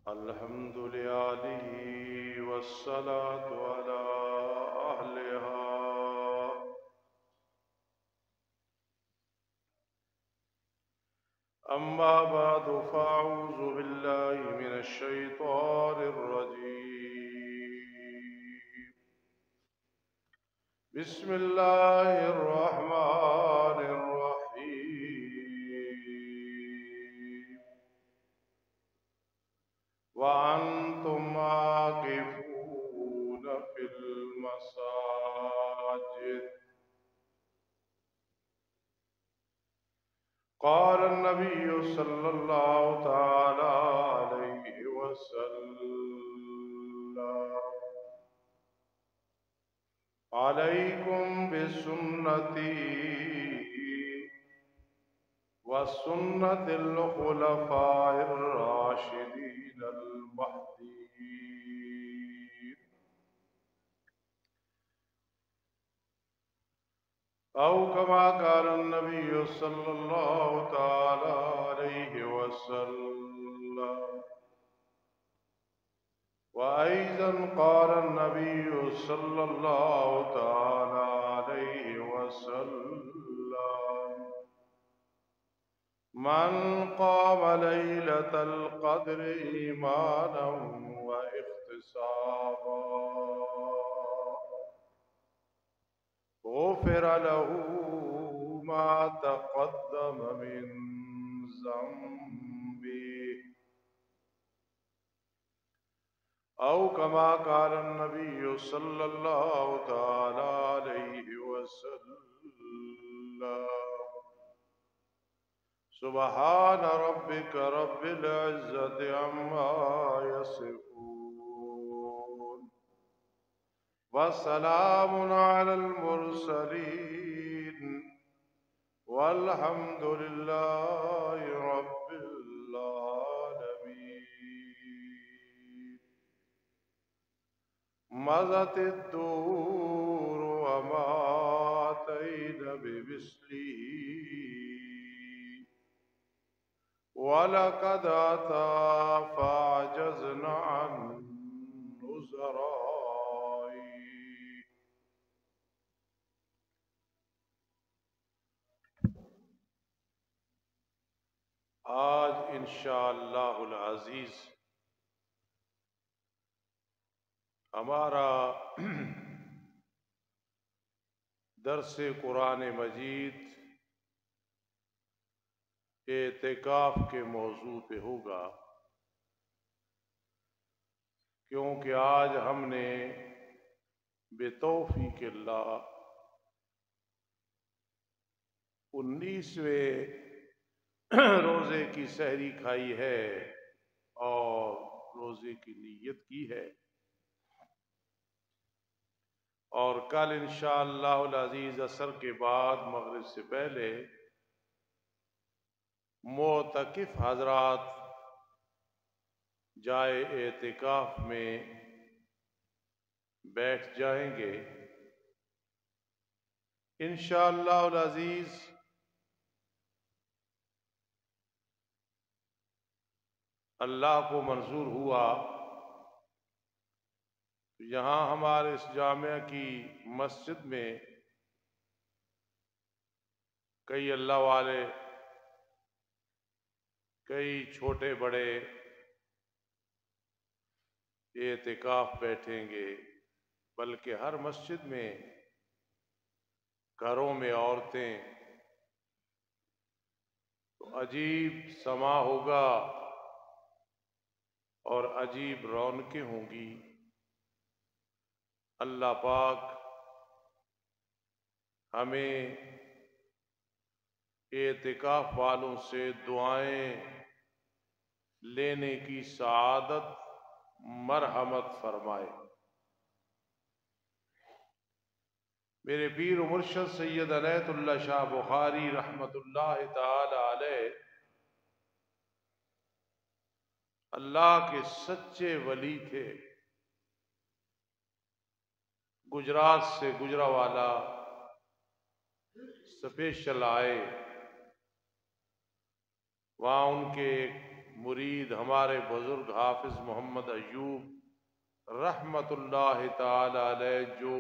الحمد لله والصلاة على أهلها. أما بعد فأعوذ بالله من الشيطان الرجيم. بسم الله الرحمن الرحيم. وأنتم عاكفون في المساجد. قال النبي صلى الله تعالى عليه وسلم: عليكم بسنتي وسنة الخلفاء الراشدين المهديين، أو كما قال النبي صلى الله تعالى عليه وسلم. وأيضا قال النبي صلى الله تعالى عليه وسلم: من قام ليلة القدر إيمانا واحتسابا غفر له ما تقدم من ذنبه، أو كما قال النبي صلى الله تعالى عليه وسلم. سبحان ربك رب العزة عما يصفون وسلام على المرسلين والحمد لله رب العالمين. مضت الدور وما أتينا بمثله وَلَقَدْ أَتَى فَعَجَزْنَا عَنْ نُزَرَائِهِ. آج انشاءاللہ العزیز ہمارا درس قرآن مجید اعتکاف کے موضوع پہ ہوگا، کیونکہ آج ہم نے بتوفیق اللہ 19ویں روزے کی سحری کھائی ہے اور روزے کی نیت کی ہے، اور کل انشاءاللہ العزیز عصر کے بعد مغرب سے پہلے معتکف حضرات جائے اعتکاف میں بیٹھ جائیں گے انشاءاللہ العزیز۔ اللہ کو منظور ہوا یہاں ہمارے اس جامعہ کی مسجد میں کئی اللہ والے، کئی چھوٹے بڑے اعتکاف بیٹھیں گے، بلکہ ہر مسجد میں گھروں میں عورتیں، تو عجیب سما ہوگا اور عجیب رونقیں ہوں گی۔ اللہ پاک ہمیں اعتکاف والوں سے دعائیں لینے کی سعادت مرحمت فرمائے۔ میرے پیر و مرشد سید عنایت اللہ شاہ بخاری رحمت اللہ تعالی علیہ اللہ کے سچے ولی تھے۔ گجرات سے گجراوالا اسپیشل آئے، وہاں ان کے مرید ہمارے بزرگ حافظ محمد ایوب رحمت اللہ تعالی علیہ جو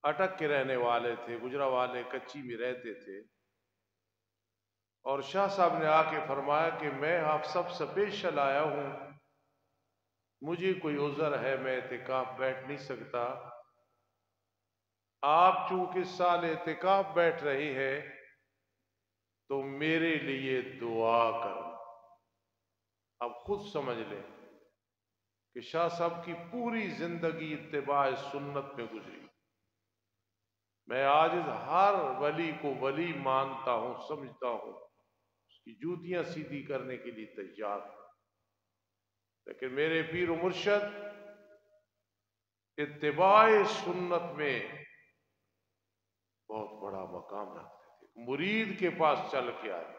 اٹک کے رہنے والے تھے، گجرانوالے کچی میں رہتے تھے، اور شاہ صاحب نے آ کے فرمایا کہ میں آپ سب سے پیش لایا ہوں، مجھے کوئی عذر ہے، میں اعتکاف بیٹھ نہیں سکتا، آپ چونکہ سال اعتکاف بیٹھ رہی ہے تو میرے لیے دعا کرو۔ اب خود سمجھ لیں کہ شاہ صاحب کی پوری زندگی اتباع سنت میں گزری۔ میں آج ہر ولی کو ولی مانتا ہوں، سمجھتا ہوں، اس کی جوتیاں سیدھی کرنے کے لیے تیار ہوں، لیکن میرے پیر و مرشد اتباع سنت میں بہت بڑا مقام رکھتے تھے۔ مرید کے پاس چل کے آئے،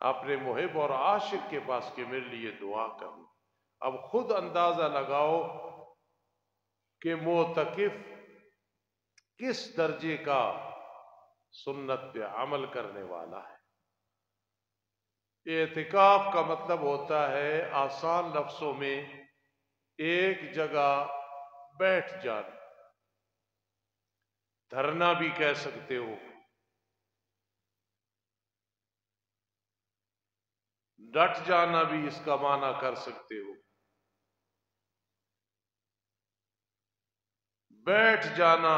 اپنے محب اور عاشق کے پاس کہ میرے لیے دعا کرنا۔ اب خود اندازہ لگاؤ کہ معتکف کس درجے کا سنت پہ عمل کرنے والا ہے۔ اعتکاف کا مطلب ہوتا ہے آسان لفظوں میں ایک جگہ بیٹھ جانا، دھرنا بھی کہہ سکتے ہو، ڈٹ جانا بھی اس کا معنی کر سکتے ہو۔ بیٹھ جانا،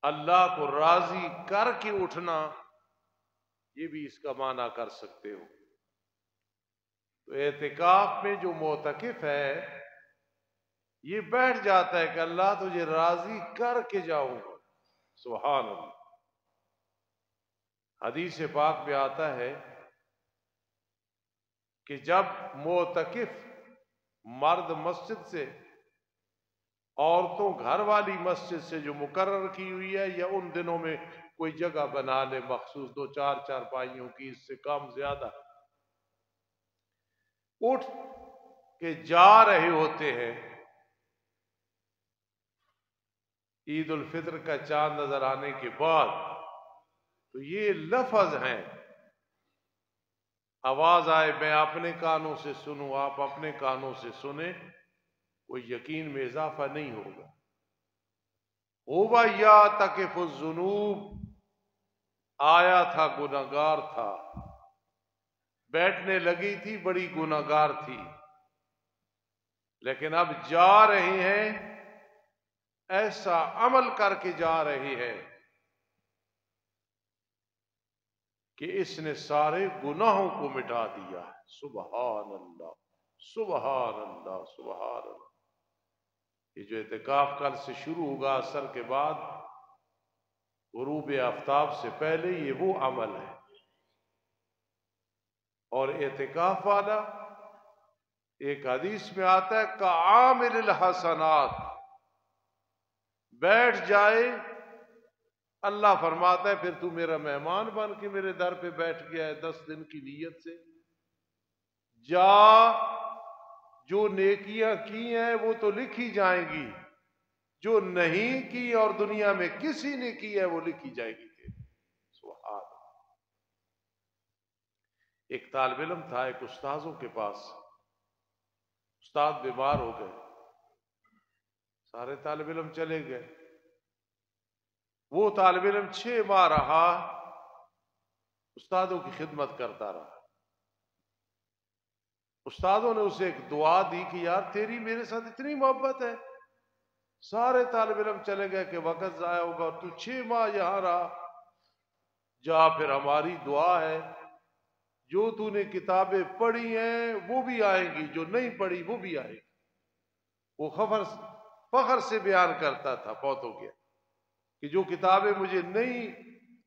اللہ کو راضی کر کے اٹھنا، یہ بھی اس کا معنی کر سکتے ہو۔ تو اعتکاف میں جو معتکف ہے یہ بیٹھ جاتا ہے کہ اللہ تجھے راضی کر کے جاؤں گا۔ سبحان اللہ۔ حدیث پاک میں آتا ہے کہ جب معتکف مرد مسجد سے، عورتوں گھر والی مسجد سے جو مقرر کی ہوئی ہے، یا ان دنوں میں کوئی جگہ بنا لے مخصوص 2-4 چارپائیوں کی، اس سے کم زیادہ، اٹھ کے جا رہے ہوتے ہیں، عید الفطر کا چاند نظر آنے کے بعد، تو یہ لفظ ہیں، آواز آئے میں اپنے کانوں سے سنوں، آپ اپنے کانوں سے سنیں، کوئی یقین میں اضافہ نہیں ہوگا۔ ہوبا یا تکف الذنوب، آیا تھا گناہگار تھا، بیٹھنے لگی تھی بڑی گناہگار تھی، لیکن اب جا رہی ہیں، ایسا عمل کر کے جا رہی ہے کہ اس نے سارے گناہوں کو مٹا دیا ہے۔ سبحان اللہ، سبحان اللہ، سبحان اللہ۔ یہ جو اعتکاف کل سے شروع ہوگا عصر کے بعد غروب آفتاب سے پہلے، یہ وہ عمل ہے، اور اعتکاف والا ایک حدیث میں آتا ہے کعامل الحسنات، بیٹھ جائے، اللہ فرماتا ہے پھر تو میرا مہمان بن کے میرے در پہ بیٹھ گیا ہے 10 دن کی نیت سے، جا، جو نیکیاں کی ہیں وہ تو لکھی جائیں گی، جو نہیں کی اور دنیا میں کسی نے کی ہے وہ لکھی جائے گی۔ سبحان اللہ۔ ایک طالب علم تھا ایک استاذوں کے پاس، استاد بیمار ہو گئے، سارے طالب علم چلے گئے، وہ طالب علم 6 ماہ رہا، استادوں کی خدمت کرتا رہا۔ استادوں نے اسے ایک دعا دی کہ یار تیری میرے ساتھ اتنی محبت ہے، سارے طالب علم چلے گئے کہ وقت ضائع ہوگا اور تو 6 ماہ یہاں رہا، جا، پھر ہماری دعا ہے جو تو نے کتابیں پڑھی ہیں وہ بھی آئیں گی، جو نہیں پڑھی وہ بھی آئیں گی۔ وہ فخر سے بیان کرتا تھا، فوت ہو گیا، کہ جو کتابیں مجھے نہیں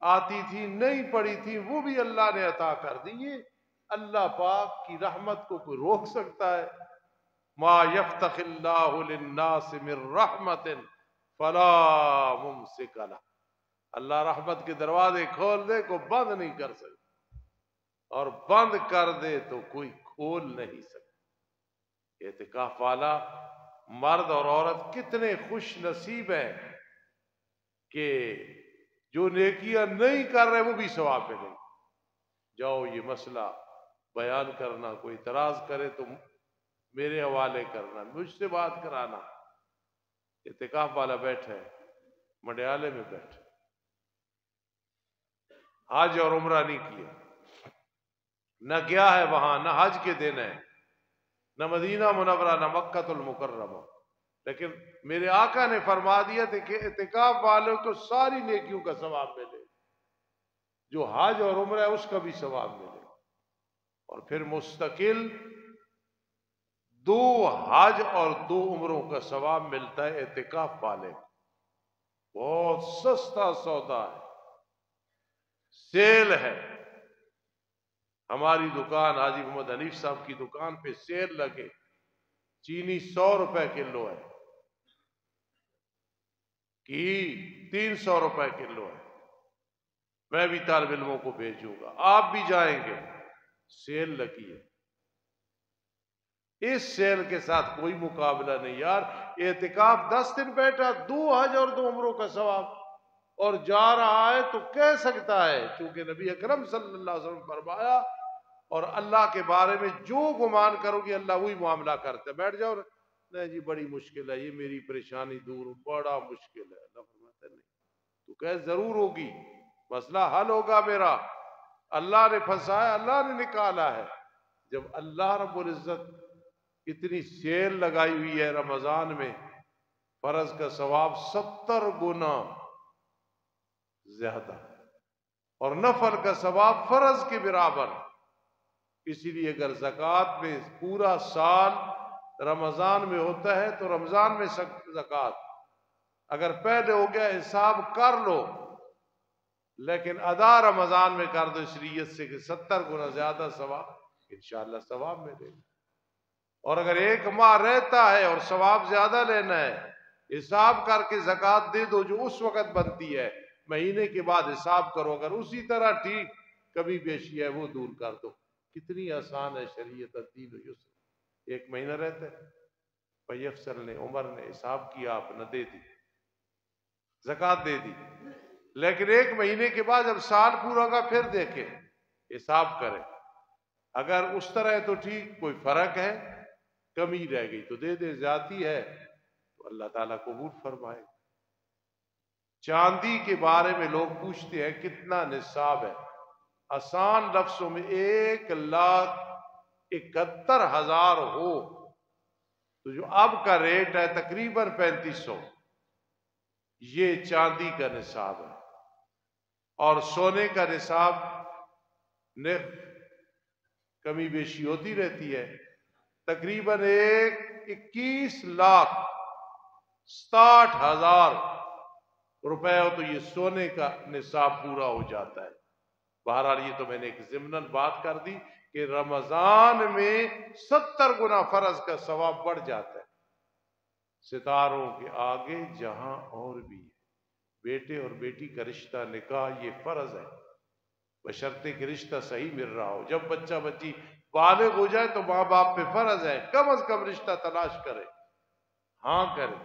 آتی تھی، نہیں پڑھی تھی، وہ بھی اللہ نے عطا کر دی۔ یہ اللہ پاک کی رحمت کو کوئی روک سکتا ہے؟ ما یفتح اللہ للناس من رحمت فلا ممسک لہ، اللہ رحمت کے دروازے کھول دے کو بند نہیں کر سکتا، اور بند کر دے تو کوئی کھول نہیں سکتا۔ اعتکاف والا مرد اور عورت کتنے خوش نصیب ہیں کہ جو نیکیاں نہیں کر رہے وہ بھی ثواب ملے. جاؤ یہ مسئلہ بیان کرنا، کوئی اعتراض کرے تو میرے حوالے کرنا، مجھ سے بات کرانا. اعتکاف والا بیٹھا ہے مڈیالے میں بیٹھا، حج اور عمرہ نہیں کیا، نہ گیا ہے وہاں، نہ حج کے دن ہے، نہ مدینہ منورہ، نہ مکہ المکرمہ، لیکن میرے آقا نے فرما دیا تھا کہ اعتکاف والوں کو ساری نیکیوں کا ثواب ملے، جو حج اور عمرہ ہے اس کا بھی ثواب ملے. اور پھر مستقل 2 حج اور 2 عمروں کا ثواب ملتا ہے اعتکاف والے کو. بہت سستا سودا ہے، سیل ہے. ہماری دکان حاجی محمد حنیف صاحب کی دکان پہ سیل لگے، چینی 100 روپے کلو ہے، کی 300 روپے کلو ہے. میں بھی طالب علموں کو بھیجوں گا، آپ بھی جائیں گے. سیل لگی ہے، اس سیل کے ساتھ کوئی مقابلہ نہیں یار. اعتکاف 10 دن بیٹھا، 2 حج اور 2 عمروں کا ثواب، اور جا رہا ہے تو کہہ سکتا ہے چونکہ نبی اکرم صلی اللہ علیہ وسلم فرمایا، اور اللہ کے بارے میں جو گمان کرو گے اللہ وہی معاملہ کرتا ہے. بیٹھ جاؤ، نہیں جی بڑی مشکل ہے، یہ میری پریشانی دور، بڑا مشکل ہے. اللہ فرماتا ہے نہیں، تو کہ ضرور ہوگی، مسئلہ حل ہوگا میرا. اللہ نے پھنسایا، اللہ نے نکالا ہے. جب اللہ رب العزت اتنی سیل لگائی ہوئی ہے رمضان میں، فرض کا ثواب 70 گنا زیادہ، اور نفل کا ثواب فرض کے برابر. اسی لیے اگر زکوٰۃ میں پورا سال رمضان میں ہوتا ہے تو رمضان میں زکوٰۃ اگر پہلے ہو گیا حساب کر لو، لیکن ادا رمضان میں کر دو اس نیت سے کہ 70 گنا زیادہ ثواب انشاءاللہ ثواب ملے گا. اور اگر 1 ماہ رہتا ہے اور ثواب زیادہ لینا ہے، حساب کر کے زکوٰۃ دے دو جو اس وقت بنتی ہے، مہینے کے بعد حساب کرو، اگر اسی طرح ٹھیک، کمی بیشی ہے وہ دور کر دو. کتنی آسان ہے شریعت، الدین یسر. 1 مہینہ رہتا ہے، بھائی افسر نے، عمر نے حساب کیا، آپ نے دے دی، زکوٰۃ دے دی. لیکن 1 مہینے کے بعد جب سال پورا ہوگا پھر دیکھیں، حساب کریں، اگر اس طرح ہے تو ٹھیک، کوئی فرق ہے، کمی رہ گئی تو دے دے، زیادتی ہے تو اللہ تعالیٰ قبول فرمائے. چاندی کے بارے میں لوگ پوچھتے ہیں کتنا نصاب ہے. آسان لفظوں میں 1,71,000 ہو تو جو اب کا ریٹ ہے تقریباً 3500، یہ چاندی کا نصاب ہے. اور سونے کا نصاب کمی بیشی ہوتی رہتی ہے، تقریباً 21,60,000 روپے ہو تو یہ سونے کا نصاب پورا ہو جاتا ہے. بہرحال یہ تو میں نے ایک ضمناً بات کر دی کہ رمضان میں 70 گنا فرض کا ثواب بڑھ جاتا ہے. ستاروں کے آگے جہاں اور بھی ہے. بیٹے اور بیٹی کا رشتہ نکاح یہ فرض ہے، بشرطے کہ رشتہ صحیح مل رہا ہو. جب بچہ بچی بالغ ہو جائے تو ماں باپ پہ فرض ہے کم از کم رشتہ تلاش کرے، ہاں کرے.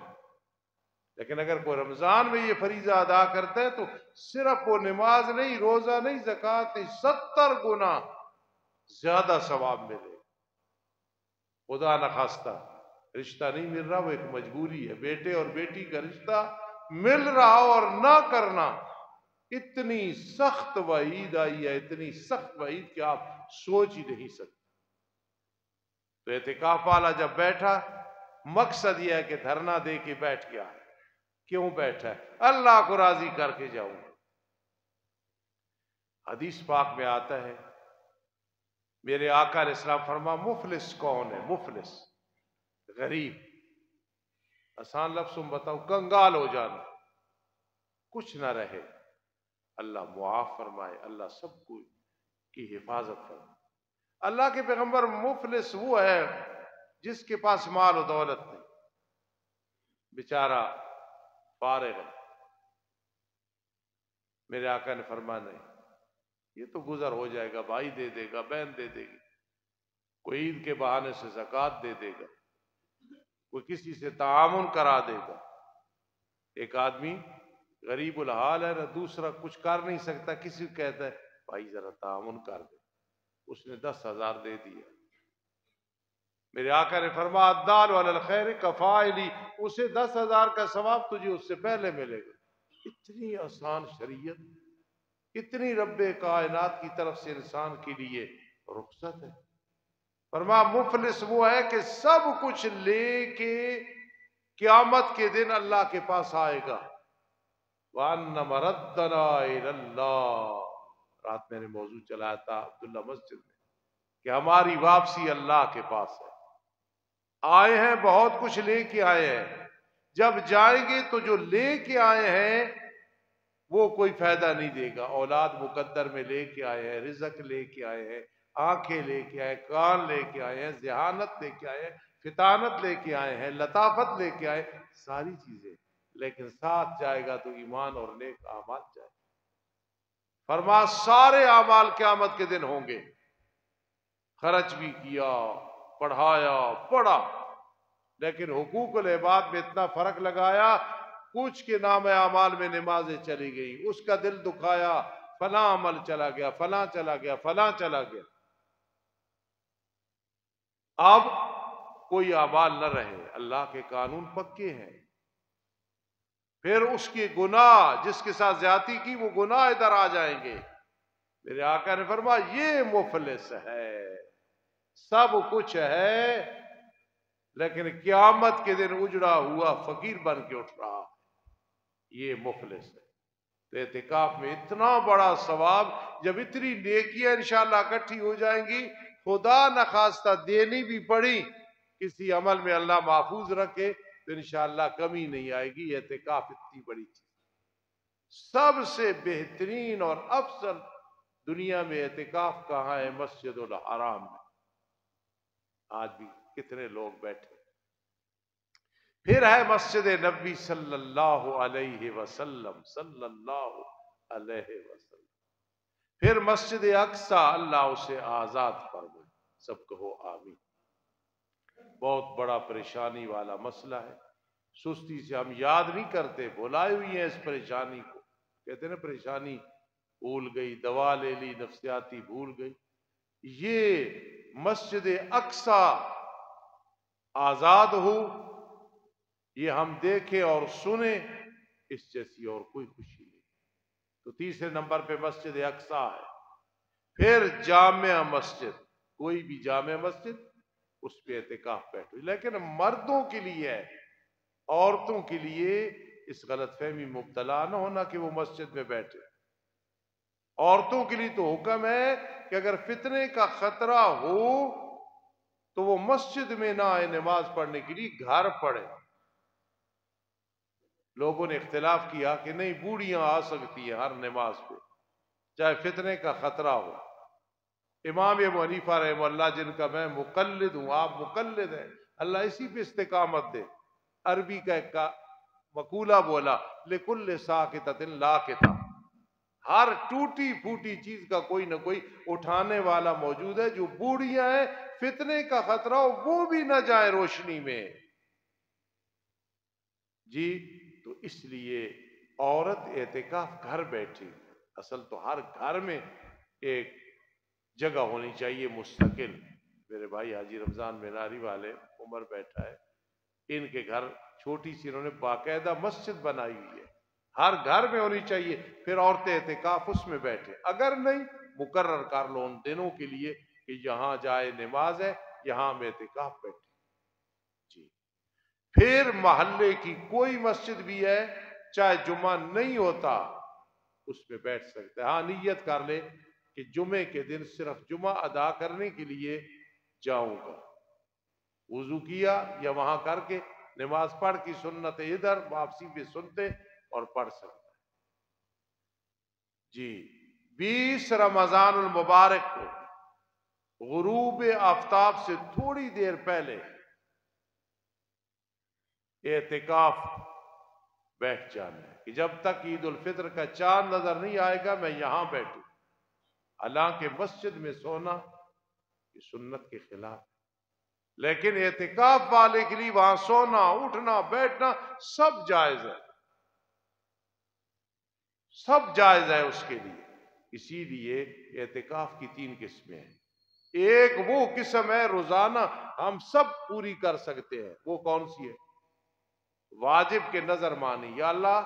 لیکن اگر کوئی رمضان میں یہ فریضہ ادا کرتا ہے تو صرف وہ نماز نہیں، روزہ نہیں، زکوٰۃ نہیں، 70 گنا زیادہ ثواب ملے. خدا نخواستہ رشتہ نہیں مل رہا، وہ ایک مجبوری ہے. بیٹے اور بیٹی کا رشتہ مل رہا ہو اور نہ کرنا، اتنی سخت وعید آئی ہے، اتنی سخت وعید کہ آپ سوچ ہی نہیں سکتے. تو اعتکاف والا جب بیٹھا، مقصد یہ ہے کہ دھرنا دے کے بیٹھ گیا. کیوں بیٹھا ہے؟ اللہ کو راضی کر کے جاؤں. حدیث پاک میں آتا ہے، میرے آقا علیہ السلام فرما مفلس کون ہے؟ مفلس غریب. آسان لفظوں میں بتاؤ، کنگال ہو جانا، کچھ نہ رہے. اللہ معاف فرمائے، اللہ سب کو کی حفاظت فرمائے. اللہ کے پیغمبر مفلس وہ ہے جس کے پاس مال و دولت نہیں، بیچارہ فارغ ہے. میرے آقا نے فرمایا نہیں، یہ تو گزر ہو جائے گا، بھائی دے دے گا، بہن دے دے گی، کوئی عید کے بہانے سے زکوٰۃ دے دے گا، کوئی کسی سے تعاون کرا دے گا. ایک آدمی غریب الحال ہے نا، دوسرا کچھ کر نہیں سکتا، کسی کو کہتا ہے بھائی ذرا تعاون کر دے، اس نے 10,000 دے دیا۔ میرے آقا نے فرمایا الدال علی الخیر کفاعلی، اسے 10,000 کا ثواب تجھے اس سے پہلے ملے گا۔ اتنی آسان شریعت، اتنی رب کائنات کی طرف سے انسان کے لیے رخصت ہے۔ فرمایا مفلس وہ ہے کہ سب کچھ لے کے قیامت کے دن اللہ کے پاس آئے گا۔ وَأَنَّ مَرَدَّنَا إِلَى اللَّهِ، رات میں نے موضوع چلایا تھا عبداللہ مسجد میں کہ ہماری واپسی اللہ کے پاس ہے۔ آئے ہیں بہت کچھ لے کے آئے ہیں، جب جائیں گے تو جو لے کے آئے ہیں وہ کوئی فائدہ نہیں دے گا۔ اولاد مقدر میں لے کے آئے ہیں، رزق لے کے آئے ہیں، آنکھیں لے کے آئے، کان لے کے آئے ہیں، ذہانت لے کے آئے ہیں، فطانت لے کے آئے ہیں، لطافت لے کے آئے، ساری چیزیں، لیکن ساتھ جائے گا تو ایمان اور نیک اعمال جائے گا۔ فرما سارے اعمال قیامت کے دن ہوں گے، خرچ بھی کیا، پڑھایا، پڑھا، لیکن حقوق العباد میں اتنا فرق لگایا، کچھ کے نام اعمال میں نمازیں چلی گئی، اس کا دل دکھایا، فلاں عمل چلا گیا، فلاں چلا گیا، فلاں چلا گیا۔ اب کوئی اعمال نہ رہے، اللہ کے قانون پکے ہیں، پھر اس کے گناہ جس کے ساتھ زیادتی کی وہ گناہ ادھر آ جائیں گے۔ میرے آقا نے فرمایا یہ مفلس ہے، سب کچھ ہے لیکن قیامت کے دن اجڑا ہوا فقیر بن کے اٹھ رہا، یہ مفلس ہے۔ تو اعتکاف میں اتنا بڑا ثواب، جب اتنی نیکیاں انشاءاللہ اکٹھی ہو جائیں گی، خدا نخواستہ دینی بھی پڑی، کسی عمل میں اللہ محفوظ رکھے تو انشاءاللہ کمی نہیں آئے گی۔ اعتکاف اتنی بڑی چیز، سب سے بہترین اور افضل دنیا میں اعتکاف کہاں ہے؟ مسجد الحرام میں۔ آج بھی کتنے لوگ بیٹھے۔ پھر ہے مسجد نبی صلی اللہ علیہ وسلم، صلی اللہ علیہ وسلم۔ پھر مسجد اقصی، اللہ اسے آزاد فرمائے، سب کہو آمین۔ بہت بڑا پریشانی والا مسئلہ ہے، سستی سے ہم یاد نہیں کرتے، بھلائے ہوئی ہیں اس پریشانی کو، کہتے ہیں نا پریشانی بھول گئی، دوا لے لی نفسیاتی بھول گئی۔ یہ مسجد اقصی آزاد ہو، یہ ہم دیکھیں اور سنیں، اس جیسی اور کوئی خوشی نہیں۔ تو تیسرے نمبر پہ مسجد اقصی ہے۔ پھر جامع مسجد، کوئی بھی جامع مسجد اس پہ اعتکاف بیٹھو، لیکن مردوں کے لیے ہے، عورتوں کے لیے اس غلط فہمی مبتلا نہ ہونا کہ وہ مسجد میں بیٹھے۔ عورتوں کے لیے تو حکم ہے کہ اگر فتنے کا خطرہ ہو تو وہ مسجد میں نہ آئے نماز پڑھنے کے لیے، گھر پڑھے۔ لوگوں نے اختلاف کیا کہ نہیں بوڑھیاں آ سکتی ہیں ہر نماز پہ چاہے فتنے کا خطرہ ہو۔ امام ابو حنیفہ رحمہ اللہ، جن کا میں مقلد ہوں، آپ مقلد ہیں، اللہ اسی پہ استقامت دے۔ عربی کا ایک مقولہ بولا لِكُلِّ سَاقِطَةٍ لَاقِطَةٍ، ہر ٹوٹی پھوٹی چیز کا کوئی نہ کوئی اٹھانے والا موجود ہے۔ جو بوڑھیاں ہیں، فتنے کا خطرہ ہو، وہ بھی نہ جائیں روشنی میں جی۔ تو اس لیے عورت اعتکاف گھر بیٹھی، اصل تو ہر گھر میں ایک جگہ ہونی چاہیے مستقل۔ میرے بھائی حاجی رمضان میناری والے عمر بیٹھا ہے، ان کے گھر چھوٹی سی انہوں نے باقاعدہ مسجد بنائی ہوئی ہے، ہر گھر میں ہونی چاہیے۔ پھر عورتیں اعتکاف اس میں بیٹھے، اگر نہیں مقرر کر لو ان دنوں کے لیے کہ یہاں جائے نماز ہے، یہاں میں اعتکاف بیٹھے جی۔ پھر محلے کی کوئی مسجد بھی ہے، چاہے جمعہ نہیں ہوتا اس میں بیٹھ سکتے ہیں۔ ہاں نیت کر لے کہ جمعے کے دن صرف جمعہ ادا کرنے کے لیے جاؤں گا، وضو کیا یا وہاں کر کے نماز پڑھ کی سنت ادھر واپسی بھی سنتے اور پڑھ سکتا ہے جی۔ 20 رمضان المبارک کو غروب آفتاب سے تھوڑی دیر پہلے اعتکاف بیٹھ جانا ہے کہ جب تک عید الفطر کا چاند نظر نہیں آئے گا میں یہاں بیٹھوں۔ حالانکہ مسجد میں سونا یہ سنت کے خلاف، لیکن اعتکاف والے کے لیے وہاں سونا، اٹھنا، بیٹھنا سب جائز ہے۔ سب جائز ہے اس کے لیے۔ اسی لیے اعتکاف کی 3 قسمیں ہیں۔ ایک وہ قسم ہے روزانہ ہم سب پوری کر سکتے ہیں، وہ کون سی ہے؟ واجب کے نظر مانی، یا اللہ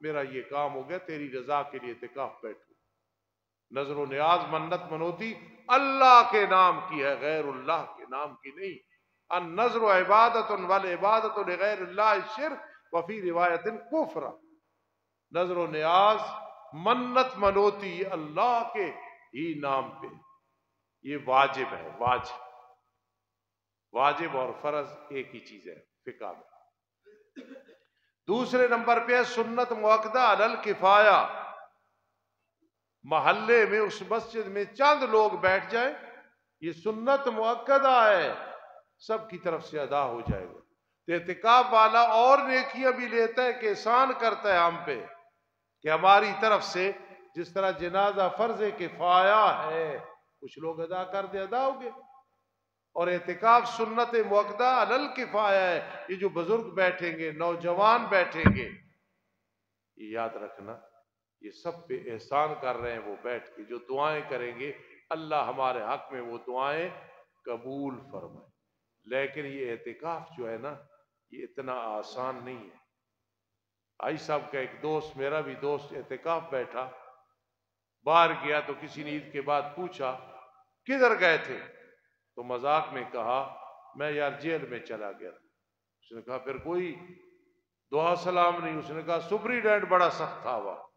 میرا یہ کام ہو گیا، تیری رضا کے لیے اعتکاف بیٹھوں۔ نظر و نیاز منت منوتی اللہ کے نام کی ہے، غیر اللہ کے نام کی نہیں۔ النظر عبادت والعبادت لغیر اللہ شرک وفی روایت کفر۔ نظر و نیاز منت منوتی اللہ کے ہی نام پہ، یہ واجب ہے۔ واجب اور فرض ایک ہی چیز ہے فقہ میں۔ دوسرے نمبر پہ ہے سنت مؤکدہ علی الکفایہ، محلے میں اس مسجد میں چند لوگ بیٹھ جائیں، یہ سنت مؤکدہ ہے، سب کی طرف سے ادا ہو جائے گا۔ تو اعتکاف والا اور نیکیاں بھی لیتا ہے کہ احسان کرتا ہے ہم پہ، کہ ہماری طرف سے جس طرح جنازہ فرض کفایہ ہے، کچھ لوگ ادا کر دے، ادا ہو گئے۔ اور اعتکاف سنت مؤکدہ علی الکفایہ ہے، یہ جو بزرگ بیٹھیں گے، نوجوان بیٹھیں گے، یہ یاد رکھنا یہ سب پہ احسان کر رہے ہیں وہ بیٹھ کے، جو دعائیں کریں گے اللہ ہمارے حق میں وہ دعائیں قبول فرمائے۔ لیکن یہ اعتکاف جو ہے نا، یہ اتنا آسان نہیں ہے۔ آئی صاحب کا ایک دوست، میرا بھی دوست اعتکاف بیٹھا، باہر گیا تو کسی نے عید کے بعد پوچھا کدھر گئے تھے؟ تو مذاق میں کہا میں یار جیل میں چلا گیا۔ اس نے کہا پھر کوئی دعا سلام نہیں؟ اس نے کہا سپریڈینٹ بڑا سخت تھا وہاں۔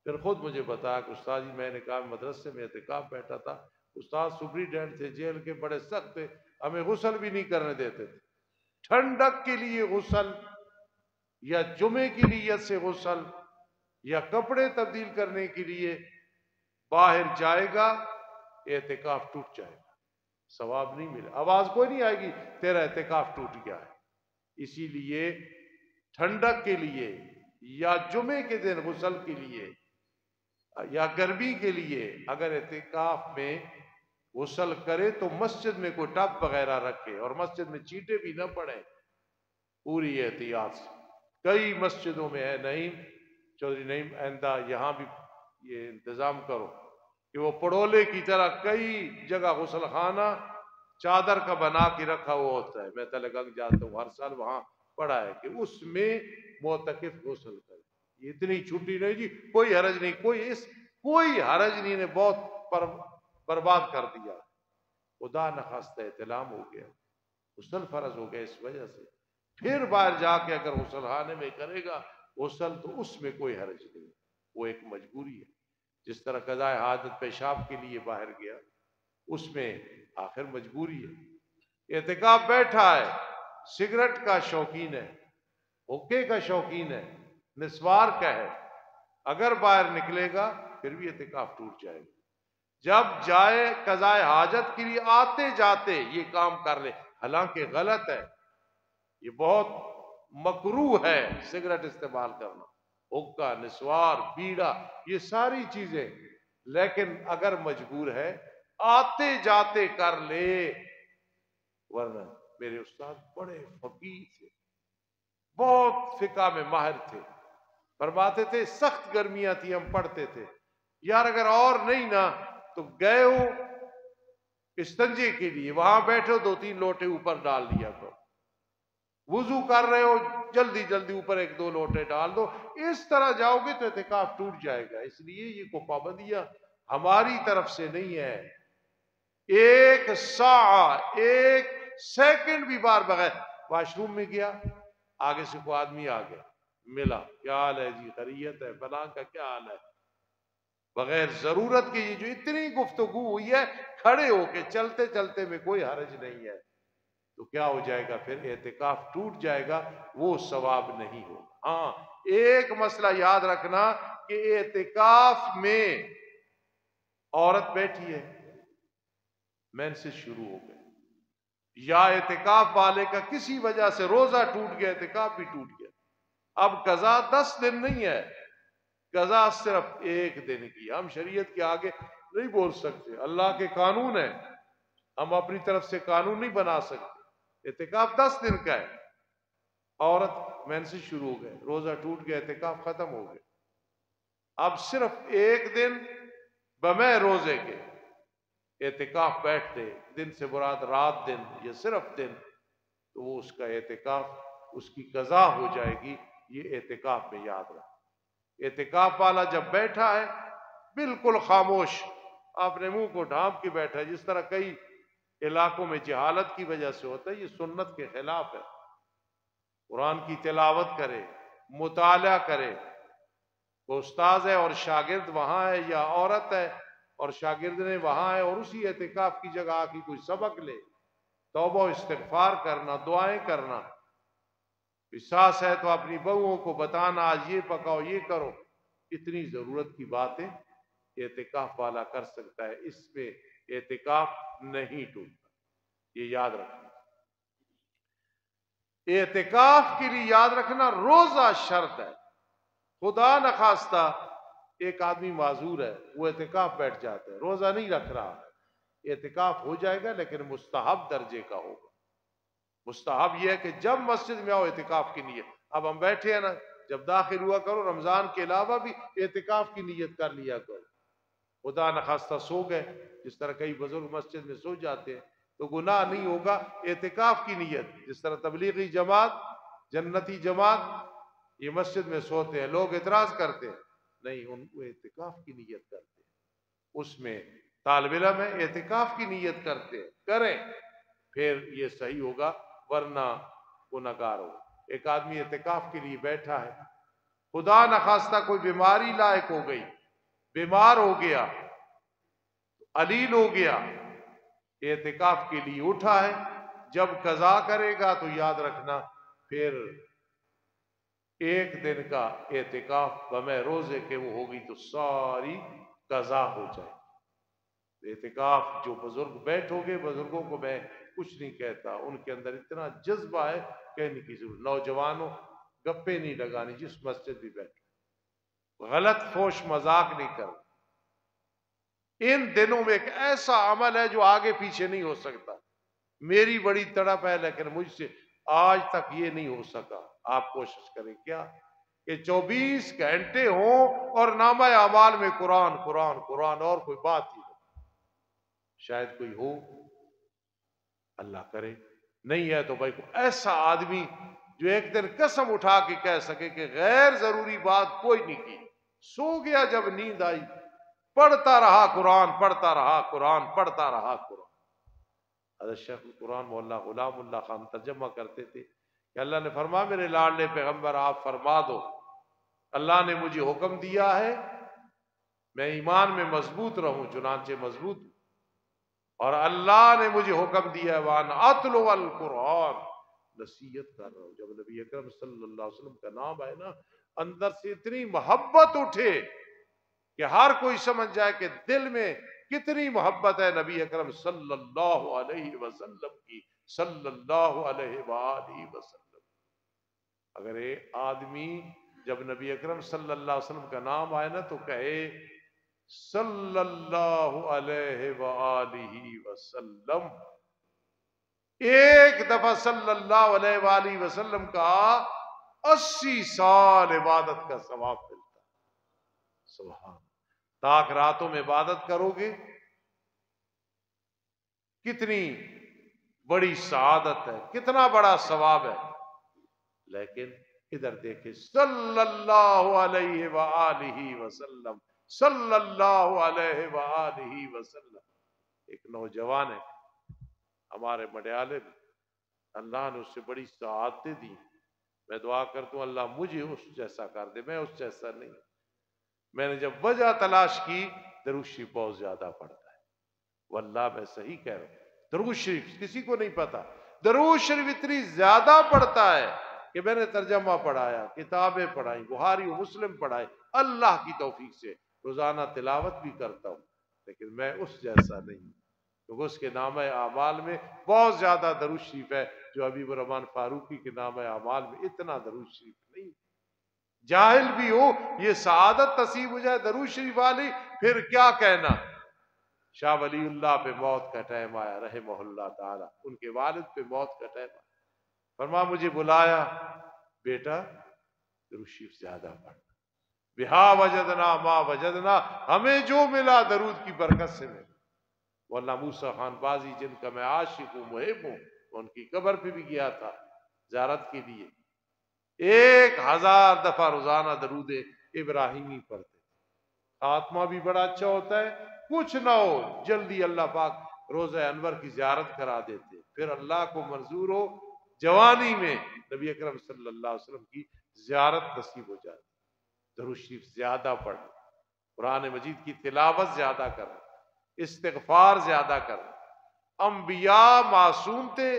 پھر خود مجھے بتایا کہ استاد جی میں نے کہا مدرسے میں اعتکاف بیٹھا تھا، استاد سپریڈینٹ تھے جیل کے، بڑے سخت تھے، ہمیں غسل بھی نہیں کرنے دیتے تھے۔ ٹھنڈک کے لیے غسل یا جمعے کی نیت سے غسل یا کپڑے تبدیل کرنے کے لیے باہر جائے گا، اعتکاف ٹوٹ جائے گا، ثواب نہیں ملے، آواز کوئی نہیں آئے گی تیرا اعتکاف ٹوٹ گیا ہے۔ اسی لیے ٹھنڈک کے لیے یا جمعے کے دن غسل کے لیے یا گرمی کے لیے اگر اعتکاف میں غسل کرے تو مسجد میں کوئی ٹب وغیرہ رکھے، اور مسجد میں چینٹے بھی نہ پڑے، پوری احتیاط سے۔ کئی مسجدوں میں ہے، نعیم چودھری نعیم آئندہ یہاں بھی یہ انتظام کرو کہ وہ پڑولے کی طرح کئی جگہ غسل خانہ چادر کا بنا کے رکھا ہوا ہوتا ہے۔ میں تلگنگ جاتا ہوں، ہر سال وہاں پڑھا ہے کہ اس میں معتکف غسل کرے۔ یہ اتنی چھٹی نہیں جی، کوئی حرج نہیں، کوئی حرج نہیں، نے بہت برباد کر دیا، خدا نخواستہ احتلام ہو گیا، غسل فرض ہو گیا اس وجہ سے۔ پھر باہر جا کے اگر غسل خانے میں کرے گا غسل تو اس میں کوئی حرج نہیں، وہ ایک مجبوری ہے۔ جس طرح قضاء حاجت پیشاب کے لیے باہر گیا، اس میں آخر مجبوری ہے۔ اعتکاف بیٹھا ہے، سگریٹ کا شوقین ہے، حقے کا شوقین ہے، نسوار کا ہے، اگر باہر نکلے گا پھر بھی اعتکاف ٹوٹ جائے گا۔ جب جائے قضاء حاجت کے لیے آتے جاتے یہ کام کر لے، حالانکہ غلط ہے، یہ بہت مکروہ ہے سگریٹ استعمال کرنا، حقہ، نسوار، بیڑا، یہ ساری چیزیں، لیکن اگر مجبور ہے آتے جاتے کر لے۔ ورنہ میرے استاد بڑے فقیہ تھے، بہت فقہ میں ماہر تھے، فرماتے تھے سخت گرمیاں تھی، ہم پڑھتے تھے یار اگر اور نہیں نا تو گئے ہو استنجے کے لیے، وہاں بیٹھو 2-3 لوٹے اوپر ڈال دیا کرو، وضو کر رہے ہو جلدی جلدی اوپر 1-2 لوٹے ڈال دو، اس طرح جاؤ گے تو اعتکاف ٹوٹ جائے گا۔ اس لیے یہ کو پابندیاں ہماری طرف سے نہیں ہے۔ ایک ساعت، ایک سیکنڈ بھی بار بغیر، واش روم میں گیا، آگے سے کوئی آدمی آ گیا، ملا، کیا حال ہے جی، خیریت ہے، فلاں کا کیا حال ہے، بغیر ضرورت کے یہ جو اتنی گفتگو ہوئی ہے، کھڑے ہو کے چلتے چلتے میں کوئی حرج نہیں ہے، تو کیا ہو جائے گا پھر اعتکاف ٹوٹ جائے گا، وہ ثواب نہیں ہوگا۔ ہاں ایک مسئلہ یاد رکھنا کہ اعتکاف میں عورت بیٹھی ہے، مینسز شروع ہو گئے، یا اعتکاف والے کا کسی وجہ سے روزہ ٹوٹ گیا، اعتکاف بھی ٹوٹ گیا، اب قضا 10 دن نہیں ہے، قضا صرف 1 دن کی۔ ہم شریعت کے آگے نہیں بول سکتے، اللہ کے قانون ہے، ہم اپنی طرف سے قانون نہیں بنا سکتے۔ اعتکاف 10 دن کا ہے، عورت مینسز شروع ہو گئے، روزہ ٹوٹ گیا، اعتکاف ختم ہو گئے، اب صرف ایک دن بمے روزے کے اعتکاف بیٹھتے، دن سے مراد رات دن یا صرف دن، تو وہ اس کا اعتکاف، اس کی قضا ہو جائے گی۔ یہ اعتکاف میں یاد رکھ، اعتکاف والا جب بیٹھا ہے بالکل خاموش، آپ نے منہ کو ڈھانپ کے بیٹھا ہے، جس طرح کئی علاقوں میں جہالت کی وجہ سے ہوتا ہے، یہ سنت کے خلاف ہے۔ قرآن کی تلاوت کرے، مطالعہ کرے، وہ استاذ ہے اور شاگرد وہاں ہے، یا عورت ہے اور شاگرد نے وہاں ہے، اور اسی اعتکاف کی جگہ آ کے کوئی سبق لے، توبہ و استغفار کرنا، دعائیں کرنا، ساس ہے تو اپنی بہوؤں کو بتانا آج یہ پکاؤ، یہ کرو، اتنی ضرورت کی باتیں اعتکاف والا کر سکتا ہے، اس پہ اعتکاف نہیں ٹوٹتا، یہ یاد رکھنا۔ اعتکاف کے لیے یاد رکھنا روزہ شرط ہے۔ خدا نخواستہ ایک آدمی معذور ہے، وہ اعتکاف بیٹھ جاتا ہے، روزہ نہیں رکھ رہا، اعتکاف ہو جائے گا لیکن مستحب درجے کا ہوگا۔ مستحب یہ ہے کہ جب مسجد میں آؤ اعتکاف کی نیت، اب ہم بیٹھے ہیں نا، جب داخل ہوا کرو رمضان کے علاوہ بھی اعتکاف کی نیت کر لیا کرو۔ خدا نخواستہ سو گئے، جس طرح کئی بزرگ مسجد میں سو جاتے ہیں تو گناہ نہیں ہوگا، اعتکاف کی نیت، جس طرح تبلیغی جماعت، جنتی جماعت یہ مسجد میں سوتے ہیں، لوگ اعتراض کرتے ہیں، نہیں، ان کو اعتکاف کی نیت کرتے ہیں، اس میں طالب علم ہے اعتکاف کی نیت کرتے ہیں، کریں پھر یہ صحیح ہوگا، ورنہ گناہگار ہو۔ ایک آدمی اعتکاف کے لیے بیٹھا ہے، خدا نخواستہ کوئی بیماری لاحق ہو گئی، بیمار ہو گیا، علیل ہو گیا، اعتکاف کے لیے اٹھا ہے، جب قضا کرے گا تو یاد رکھنا پھر ایک دن کا اعتکاف بمے روزے کے وہ ہوگی تو ساری قضا ہو جائے۔ اعتکاف جو بزرگ بیٹھو گے، بزرگوں کو میں کچھ نہیں کہتا، ان کے اندر اتنا جذبہ ہے کہنے کی ضرورت۔ نوجوانوں گپے نہیں لگانی، جس مسجد بھی بیٹھو غلط فوش مذاق نہیں کرنا۔ ان دنوں میں ایک ایسا عمل ہے جو آگے پیچھے نہیں ہو سکتا، میری بڑی تڑپ ہے لیکن مجھ سے آج تک یہ نہیں ہو سکا۔ آپ کوشش کریں کیا کہ 24 گھنٹے ہوں اور نامہ اعمال میں قرآن قرآن قرآن، اور کوئی بات ہی نہیں۔ شاید کوئی ہو، اللہ کرے، نہیں ہے تو بھائی کوئی ایسا آدمی جو ایک دن قسم اٹھا کے کہہ سکے کہ غیر ضروری بات کوئی نہیں کی، سو گیا جب نیند آئی، پڑھتا رہا قرآن، پڑھتا رہا قرآن، پڑھتا رہا قرآن۔ حضرت شیخ القرآن مولانا غلام اللہ خان ترجمہ کرتے تھے کہ اللہ نے فرمایا میرے لاڈلے پیغمبر آپ فرما دو، اللہ نے مجھے حکم دیا ہے میں ایمان میں مضبوط رہوں، چنانچہ مضبوط ہوں، اور اللہ نے مجھے حکم دیا ہے وان اتلو القرآن، نصیحت کر رہا ہوں۔ جب نبی اکرم صلی اللہ علیہ وسلم کا نام آئے نا، اندر سے اتنی محبت اٹھے کہ ہر کوئی سمجھ جائے کہ دل میں کتنی محبت ہے نبی اکرم صلی اللہ علیہ وسلم کی، صلی اللہ علیہ وآلہ وسلم۔ اگر ایک آدمی جب نبی اکرم صلی اللہ علیہ وسلم کا نام آئے نا تو کہے صلی اللہ علیہ وآلہ وسلم، ایک دفعہ صلی اللہ علیہ وآلہ وسلم کا 80 سال عبادت کا ثواب ملتا ہے۔ سبحان، تاک راتوں میں عبادت کرو گے، کتنی بڑی سعادت ہے، کتنا بڑا ثواب ہے، لیکن ادھر دیکھیں صلی اللہ علیہ وآلہ وسلم، صلی اللہ علیہ وآلہ وسلم۔ ایک نوجوان ہے ہمارے مڈیالے میں، اللہ نے اس سے بڑی سعادتیں دی، میں دعا کرتا ہوں اللہ مجھے اس جیسا کر دے، میں اس جیسا نہیں۔ میں نے جب وجہ تلاش کی، درود شریف بہت زیادہ پڑھتا ہے، واللہ میں صحیح کہہ رہا ہوں، درود شریف کسی کو نہیں پتا، درود شریف اتنی زیادہ پڑھتا ہے کہ میں نے ترجمہ پڑھایا، کتابیں پڑھائی، بخاری و مسلم پڑھائے، اللہ کی توفیق سے روزانہ تلاوت بھی کرتا ہوں، لیکن میں اس جیسا نہیں، کیونکہ اس کے نامہ اعمال میں بہت زیادہ درود شریف ہے، جو حبیب الرحمن فاروقی کے نامہ اعمال میں اتنا درود شریف نہیں۔ جاہل بھی ہو یہ سعادت نصیب ہو جائے درود شریف والی، پھر کیا کہنا۔ شاہ ولی اللہ پہ موت کا ٹائم آیا رحمہ اللہ تعالی، ان کے والد پہ موت کا ٹائم آیا، فرما مجھے بلایا، بیٹا درود شریف زیادہ پڑھنا۔ بہا وجدنا ما وجدنا، ہمیں جو ملا درود کی برکت سے ملا۔ ورنہ موسیٰ خان بازی جن کا میں عاشق ہوں محب ہوں، ان کی قبر پہ بھی گیا تھا زیارت کے لیے، 1000 دفعہ روزانہ درود ابراہیمی پڑھتے، خاتمہ بھی بڑا اچھا ہوتا ہے، کچھ نہ ہو جلدی اللہ پاک روزہ انور کی زیارت کرا دیتے، پھر اللہ کو منظور ہو جوانی میں نبی اکرم صلی اللہ علیہ وسلم کی زیارت نصیب ہو جاتی۔ درود شریف زیادہ پڑھ، قرآن مجید کی تلاوت زیادہ کر، استغفار زیادہ کر۔ انبیاء معصوم تھے،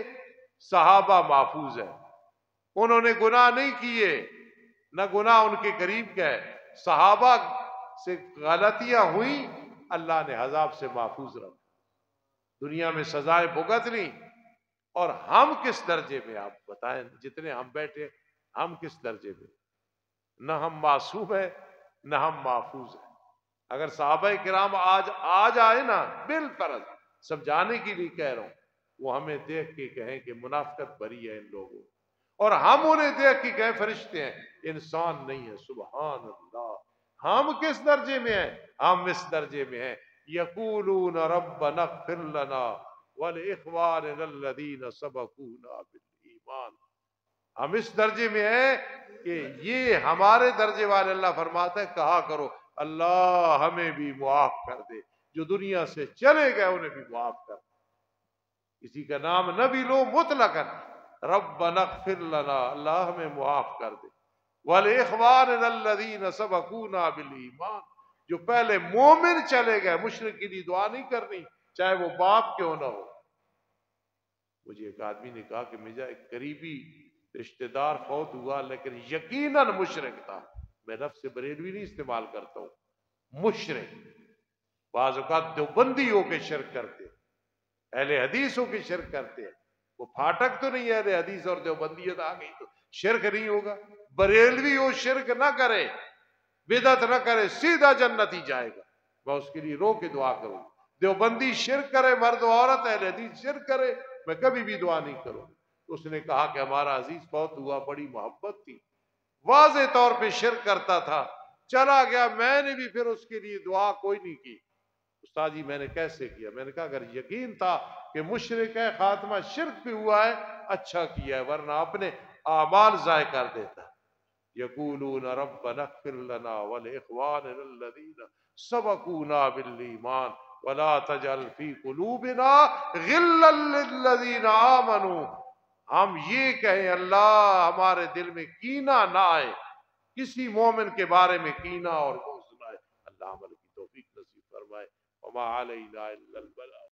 صحابہ محفوظ ہیں، انہوں نے گناہ نہیں کیے، نہ گناہ ان کے قریب کا ہے۔ صحابہ سے غلطیاں ہوئیں، اللہ نے عذاب سے محفوظ رکھا، دنیا میں سزائیں بھگت لی۔ اور ہم کس درجے میں، آپ بتائیں، جتنے ہم بیٹھے ہم کس درجے میں؟ نہ ہم معصوم ہیں نہ ہم محفوظ ہیں۔ اگر صحابہ کرام آج آئے نا، بالفرض سمجھانے کے لیے کہہ رہا ہوں، وہ ہمیں دیکھ کے کہیں کہ منافقت بری ہے ان لوگوں، اور ہم انہیں دیکھ کے کہیں فرشتے ہیں، انسان نہیں ہے، سبحان اللہ۔ ہم کس درجے میں ہیں؟ ہم اس درجے میں ہیں، یقولون ربنا اغفر لنا ولاخواننا الذین سبقونا بالایمان۔ ہم اس درجے میں ہیں کہ یہ ہمارے درجے والے، اللہ فرماتا ہے کہا کرو اللہ ہمیں بھی معاف کر دے، جو دنیا سے چلے گئے انہیں بھی معاف کر دے۔ کسی کا نام نہ بھی لو، مطلقاً ربنا اغفر لنا، اللہ ہمیں معاف کر دے، ولاخواننا الذین سبقونا بالایمان، جو پہلے مومن چلے گئے، مشرک کے لیے دعا نہیں کرنی، چاہے وہ باپ کیوں نہ ہو۔ مجھے ایک آدمی نے کہا کہ میرا ایک قریبی رشتہ دار فوت ہوا لیکن یقیناً مشرک تھا، میں لفظ بریلوی نہیں استعمال کرتا ہوں، مشرک۔ بعض اوقات دیوبندی ہو کے شرک کرتے، اہل حدیث ہو کے شرک کرتے ہیں، وہ پھاٹک تو نہیں ہے اہل حدیث اور دیوبندیت آ گئی تو شرک نہیں ہوگا۔ بریلوی ہو شرک نہ کرے، بدعت نہ کرے، سیدھا جنت ہی جائے گا، میں اس کے لیے رو کے دعا کروں۔ دیوبندی شرک کرے، مرد و عورت، اہل حدیث شرک کرے، میں کبھی بھی دعا نہیں کروں۔ اس نے کہا کہ ہمارا عزیز بہت ہوا، بڑی محبت تھی، واضح طور پہ شرک کرتا تھا، چلا گیا، میں نے بھی پھر اس کے لیے دعا کوئی نہیں کی۔ استاد جی میں نے کیسے کیا؟ میں نے کہا اگر یقین تھا کہ مشرک ہے، خاتمہ شرک پہ ہوا ہے، اچھا کیا ہے، ورنہ اپنے اعمال ضائع کر دیتا۔ یقولون ربنا اغفر لنا ولاخواننا الذین سبقونا بالایمان ولا تجعل فی قلوبنا غلا للذین آمنوا۔ ہم یہ کہیں اللہ ہمارے دل میں کینہ نہ آئے، کسی مومن کے بارے میں کینہ اور بغض نہ آئے، اللہ عمل کی توفیق نصیب فرمائے۔ وما علینا الا البلاغ۔